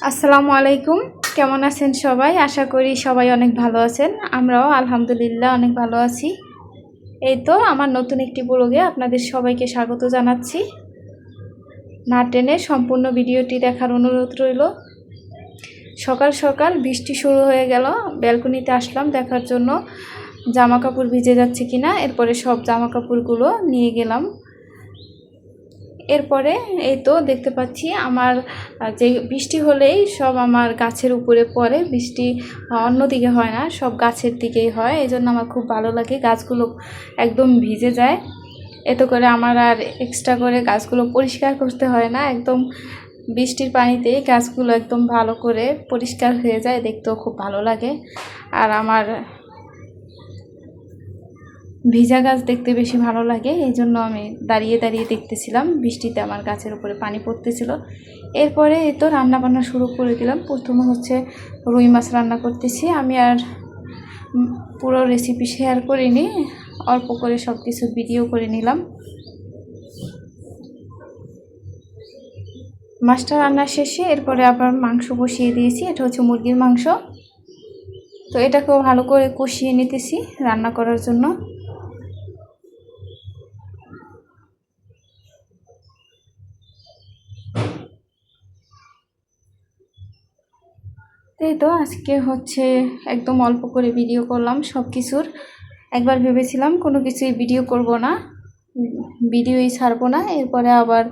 আসসালামু আলাইকুম। কেমন আছেন সবাই? আশা করি সবাই অনেক ভালো আছেন। আমরাও আলহামদুলিল্লাহ অনেক ভালো আছি। এই তো আমার নতুন একটি ব্লগে আপনাদের সবাইকে স্বাগত জানাচ্ছি। না টেনে সম্পূর্ণ ভিডিওটি দেখার অনুরোধ রইল। সকাল সকাল বৃষ্টি শুরু হয়ে গেল। ব্যালকনিতে আসলাম দেখার জন্য জামা কাপড় ভিজে যাচ্ছে কিনা। এরপরে সব জামা কাপড়গুলো নিয়ে গেলাম। এরপরে এই তো দেখতে পাচ্ছি আমার যে বৃষ্টি হলেই সব আমার গাছের উপরে পড়ে, বৃষ্টি অন্যদিকে হয় না, সব গাছের দিকেই হয়। এই জন্য আমার খুব ভালো লাগে, গাছগুলো একদম ভিজে যায়। এতে করে আমার আর এক্সট্রা করে গাছগুলো পরিষ্কার করতে হয় না, একদম বৃষ্টির পানিতেই গাছগুলো একদম ভালো করে পরিষ্কার হয়ে যায়, দেখতেও খুব ভালো লাগে। আর আমার ভিজা গাছ দেখতে বেশি ভালো লাগে, এই জন্য আমি দাঁড়িয়ে দাঁড়িয়ে দেখতেছিলাম বৃষ্টিতে আমার গাছের উপরে পানি পড়তেছিল। এরপরে এই তো রান্নাবান্না শুরু করে দিলাম। প্রথমে হচ্ছে রুই মাছ রান্না করতেছি। আমি আর পুরো রেসিপি শেয়ার করিনি, অল্প করে সব কিছু ভিডিও করে নিলাম। মাছটা রান্না শেষে এরপরে আবার মাংস বসিয়ে দিয়েছি। এটা হচ্ছে মুরগির মাংস। তো এটাকেও ভালো করে কষিয়ে নিতেছি রান্না করার জন্য। এই তো আজকে হচ্ছে একদম অল্প করে ভিডিও করলাম সব কিছুর। একবার ভেবেছিলাম কোনো কিছুই ভিডিও করব না, ভিডিওই ছাড়বো না। এরপরে আবার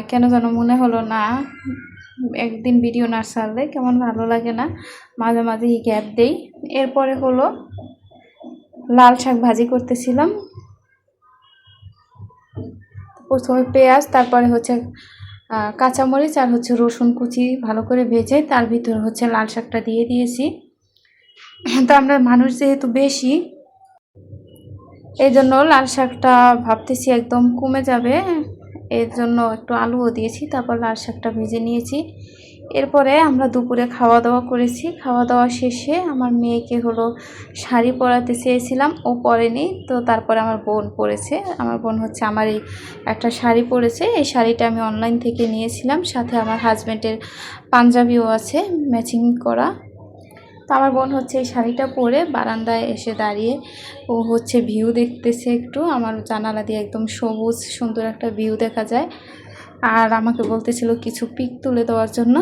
কেন যেন মনে হলো না, একদিন ভিডিও না ছাড়লে কেমন ভালো লাগে না, মাঝে মাঝে গ্যাপ দেই। এরপরে হলো লাল শাক ভাজি করতেছিলাম। প্রথমে পেঁয়াজ, তারপরে হচ্ছে কাঁচামরিচ আর হচ্ছে রসুন কুচি ভালো করে ভেজে তার ভিতরে হচ্ছে লাল শাকটা দিয়ে দিয়েছি। তো আমরা মানুষ যেহেতু বেশি, এই জন্য লাল শাকটা ভাবতেছি একদম কমে যাবে, এর জন্য একটু আলুও দিয়েছি, তারপর লাল শাকটা ভেজে নিয়েছি। এরপরে আমরা দুপুরে খাওয়া দাওয়া করেছি। খাওয়া দাওয়া শেষে আমার মেয়েকে হলো শাড়ি পরাতে চেয়েছিলাম, ও পরেনি। তো তারপরে আমার বোন পরেছে। আমার বোন হচ্ছে আমার এই একটা শাড়ি পরেছে। এই শাড়িটা আমি অনলাইন থেকে নিয়েছিলাম, সাথে আমার হাজব্যান্ডের পাঞ্জাবিও আছে ম্যাচিং করা। তো আমার বোন হচ্ছে এই শাড়িটা পরে বারান্দায় এসে দাঁড়িয়ে ও হচ্ছে ভিউ দেখতেছে। একটু আমার জানালা দিয়ে একদম সবুজ সুন্দর একটা ভিউ দেখা যায়। আর আমাকে বলতেছিল কিছু পিক তুলে দেওয়ার জন্য।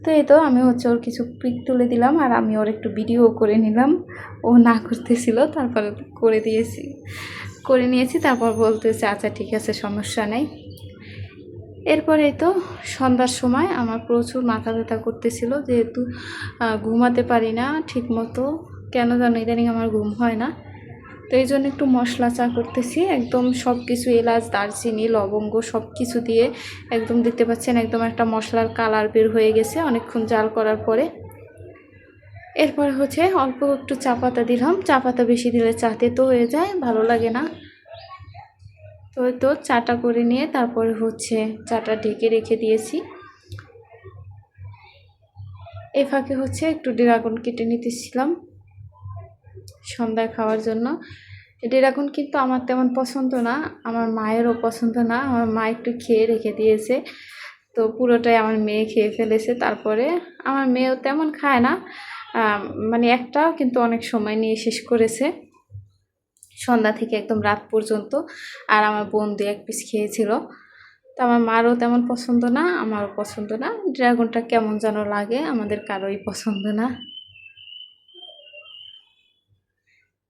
তো এই তো আমি হচ্ছে ওর কিছু পিক তুলে দিলাম, আর আমি ওর একটু ভিডিও করে নিলাম। ও না করতেছিল, তারপরে করে নিয়েছি। তারপর বলতেছে আচ্ছা ঠিক আছে, সমস্যা নেই। এরপরে তো সন্ধ্যার সময় আমার প্রচুর মাথা ব্যথা করতেছিল, যেহেতু ঘুমাতে পারি না ঠিক মতো, কেন জানো ইদানিং আমার ঘুম হয় না। তো এই জন্য একটু মশলা চা করতেছি, একদম সব কিছু এলাচ দারচিনি লবঙ্গ সব কিছু দিয়ে একদম দেখতে পাচ্ছেন একদম একটা মশলার কালার বের হয়ে গেছে অনেকক্ষণ জাল করার পরে। এরপর হচ্ছে অল্প একটু চা পাতা দিলাম, চা পাতা বেশি দিলে চাতে তো হয়ে যায়, ভালো লাগে না। তো চাটা করে নিয়ে তারপরে হচ্ছে চাটা ঢেকে রেখে দিয়েছি। এই ফাঁকে হচ্ছে একটু ড্রাগন কেটে নিতেছিলাম সন্ধ্যায় খাওয়ার জন্য। ড্রাগন কিন্তু আমার তেমন পছন্দ না, আমার মায়েরও পছন্দ না। আমার মা একটু খেয়ে রেখে দিয়েছে, তো পুরোটাই আমার মেয়ে খেয়ে ফেলেছে। তারপরে আমার মেয়েও তেমন খায় না, মানে একটাও কিন্তু অনেক সময় নিয়ে শেষ করেছে, সন্ধ্যা থেকে একদম রাত পর্যন্ত। আর আমার বোন 2-1 পিস খেয়েছিল। তো আমার মারও তেমন পছন্দ না, আমারও পছন্দ না। ড্রাগনটা কেমন যেন লাগে, আমাদের কারোই পছন্দ না।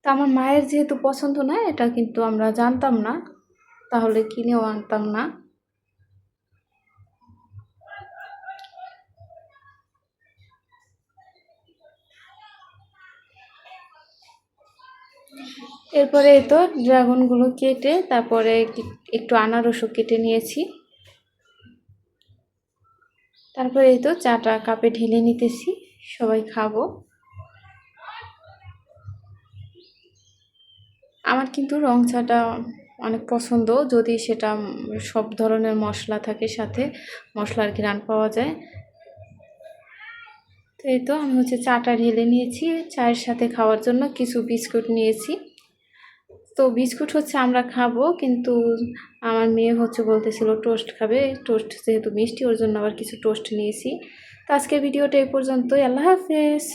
তা আমার মায়ের যেহেতু পছন্দ না, এটা কিন্তু আমরা জানতাম না, তাহলে কিনেও আনতাম না। এরপরে এই তো ড্রাগনগুলো কেটে তারপরে একটু আনারসও কেটে নিয়েছি। তারপরে এই তো চাটা কাপে ঢেলে নিতেছি, সবাই খাবো। আমার কিন্তু রং চাটা অনেক পছন্দ, যদি সেটা সব ধরনের মশলা থাকে, সাথে মশলার ঘ্রাণ পাওয়া যায়। তো এই তো আমি হচ্ছে চাটা ঢেলে নিয়েছি, চায়ের সাথে খাওয়ার জন্য কিছু বিস্কুট নিয়েছি। তো বিস্কুট হচ্ছে আমরা খাবো, কিন্তু আমার মেয়ে হচ্ছে বলতেছিল টোস্ট খাবে। টোস্ট যেহেতু মিষ্টি, ওর জন্য আবার কিছু টোস্ট নিয়েছি। তো আজকের ভিডিওটা এই পর্যন্তই। আল্লাহ হাফেজ।